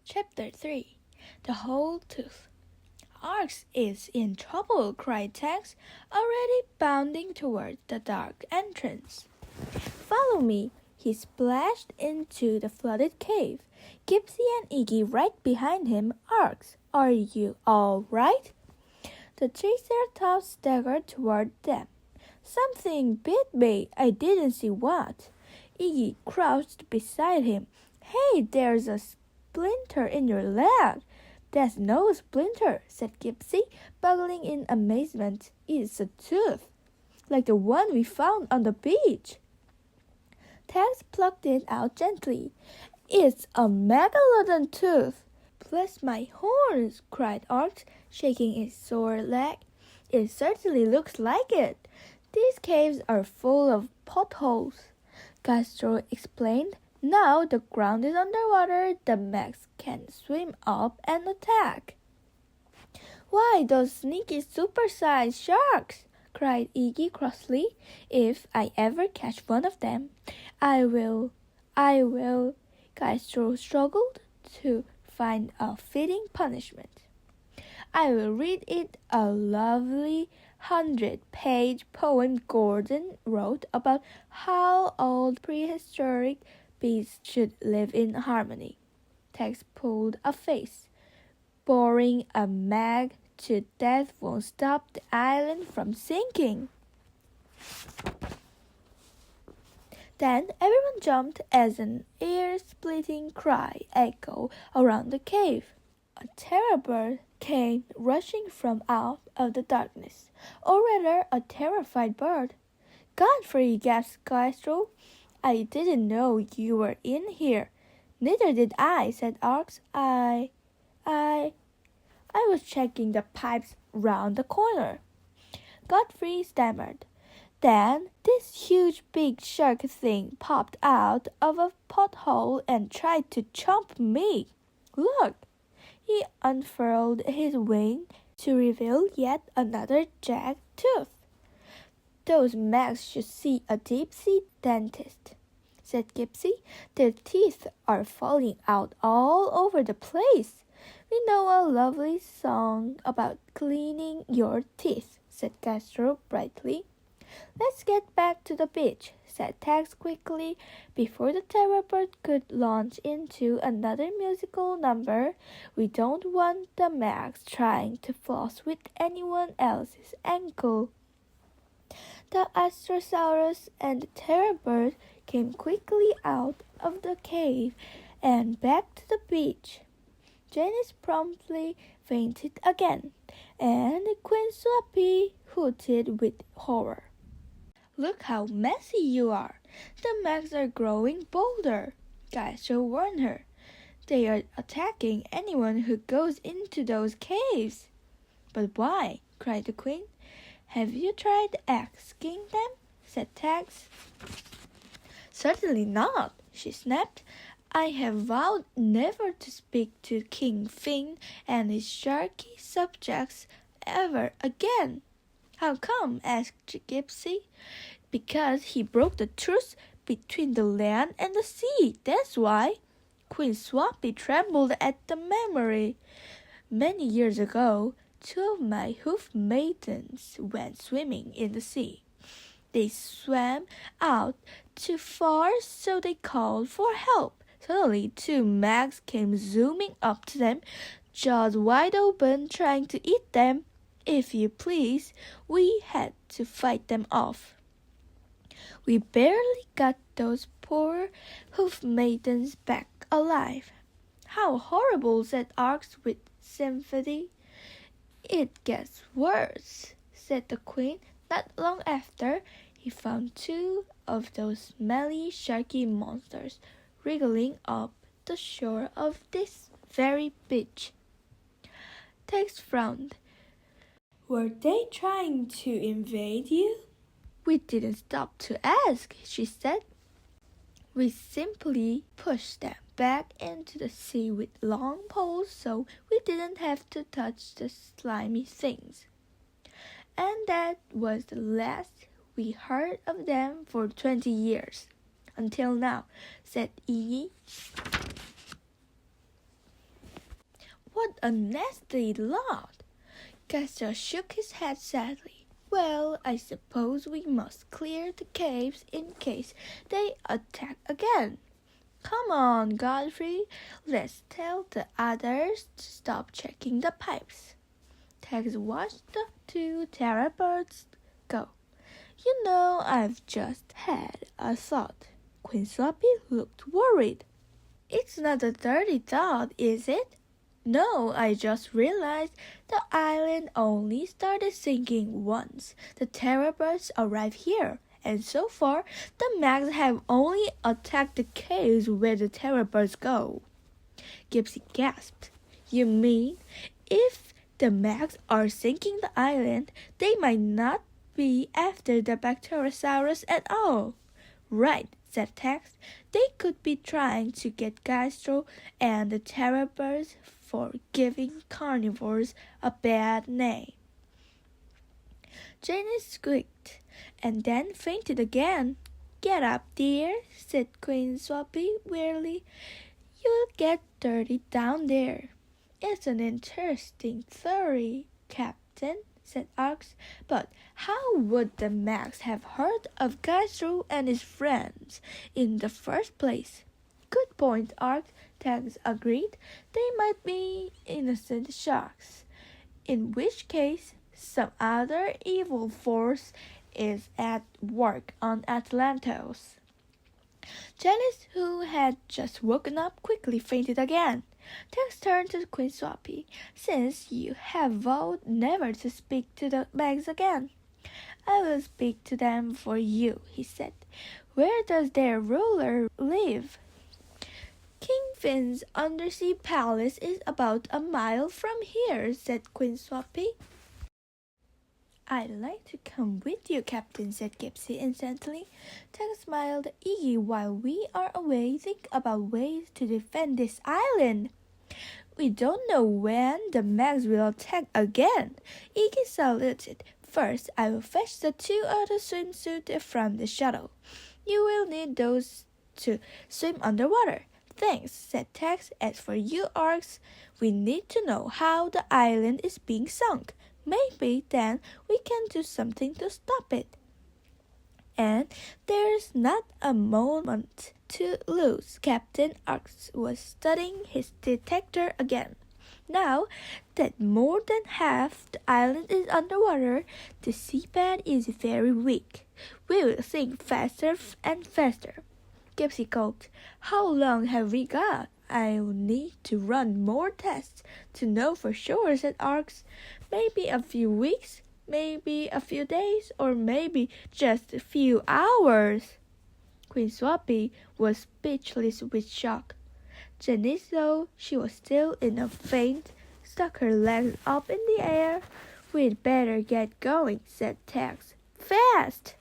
Chapter 3 The Whole Tooth. Arx is in trouble, cried Tex, already bounding toward the dark entrance. Follow me. He splashed into the flooded cave. Gypsy and Iggy right behind him. Arx, are you all right? The Triceratops staggered toward them. Something bit me. I didn't see what. Iggy crouched beside him. Hey, there's a splinter in your leg. That's no splinter, said Gypsy, boggling in amazement. It's a tooth, like the one we found on the beach. Tex plucked it out gently. It's a megalodon tooth. Bless my horns, cried Arx, shaking his sore leg. It certainly looks like it. These caves are full of potholes, Castro explained. Now the ground is underwater, the Max can swim up and attack. Why, those sneaky super-sized sharks, cried Iggy crossly. If I ever catch one of them, I will. Castro struggled to find a fitting punishment. I will read it a lovely 100-page poem Gordon wrote about how old prehistoric beasts should live in harmony. Tex pulled a face. Boring a mag to death won't stop the island from sinking. Then everyone jumped as an ear-splitting cry echoed around the cave. A terror bird came rushing from out of the darkness, or rather a terrified bird. Godfrey, gasped Castro. I didn't know you were in here. Neither did I, said Arx. I was checking the pipes round the corner. Godfrey stammered. Then this huge big shark thing popped out of a pothole and tried to chomp me. Look! He unfurled his wing to reveal yet another jagged tooth. Those Macs should see a deep-sea dentist, said Gypsy. Their teeth are falling out all over the place. We know a lovely song about cleaning your teeth, said Castro brightly. Let's get back to the beach, said Tex quickly, before the terror bird could launch into another musical number. We don't want the Macs trying to floss with anyone else's ankle. The Astrosaurus and the terror bird came quickly out of the cave and back to the beach. Janice promptly fainted again, and Queen Swappy hooted with horror. Look how messy you are. The Macs are growing bolder, Castro warned her. They are attacking anyone who goes into those caves. But why? Cried the Queen. Have you tried asking them? Said Tex. Certainly not, she snapped. I have vowed never to speak to King Finn and his sharky subjects ever again. How come? Asked Gypsy. Because he broke the truce between the land and the sea, that's why. Queen Swappy trembled at the memory. Many years ago, 2 of my hoof maidens went swimming in the sea. They swam out too far, so they called for help. Suddenly 2 Macs came zooming up to them, jaws wide open, trying to eat them. If you please, we had to fight them off. We barely got those poor hoof maidens back alive. How horrible, said Arx with sympathy. It gets worse, said the Queen. Not long after, he found 2 of those smelly, sharky monsters wriggling up the shore of this very beach. Tex frowned. Were they trying to invade you? We didn't stop to ask, she said. We simply pushed them back into the sea with long poles so we didn't have to touch the slimy things. And that was the last we heard of them for 20 years. Until now, said Iggy. What a nasty lot! Castor shook his head sadly. Well, I suppose we must clear the caves in case they attack again. Come on, Godfrey, let's tell the others to stop checking the pipes. Tex watched the two terror birds go. You know, I've just had a thought. Queen Sloppy looked worried. It's not a dirty thought, is it? No, I just realized the island only started sinking once the terror birds arrived here, and so far the Mags have only attacked the caves where the terror birds go. Gypsy gasped. You mean if the Mags are sinking the island, they might not be after the Bacterosaurus at all? Right, said Tex. They could be trying to get Gastro and the terror birds for giving carnivores a bad name. Jenny squeaked and then fainted again. Get up, dear, said Queen Swampy wearily. You'll get dirty down there. It's an interesting theory, Captain, said Arx, but how would the Mags have heard of Gastro and his friends in the first place? Good point, Arx, Tex agreed. They might be innocent sharks, in which case some other evil force is at work on Atlantis. Janice, who had just woken up, quickly fainted again. Tex turned to Queen Swampy. Since you have vowed never to speak to the Mags again, I will speak to them for you, he said. Where does their ruler live? King Finn's undersea palace is about a mile from here, said Queen Swampy. I'd like to come with you, Captain, said Gypsy instantly. Tex smiled. Iggy, while we are away, think about ways to defend this island. We don't know when the Mags will attack again. Iggy saluted. First, I will fetch the two other swimsuits from the shuttle. You will need those to swim underwater. Thanks, said Tex. As for you, Arx, we need to know how the island is being sunk. Maybe then we can do something to stop it. And there's not a moment to lose. Captain Arx was studying his detector again. Now that more than half the island is underwater, the seabed is very weak. We will sink faster and faster. Gypsy gulped. How long have we got? I'll need to run more tests to know for sure, said Arx. Maybe a few weeks, maybe a few days, or maybe just a few hours. Queen Swampy was speechless with shock. Janice, though she was still in a faint, stuck her legs up in the air. We'd better get going, said Tex. Fast!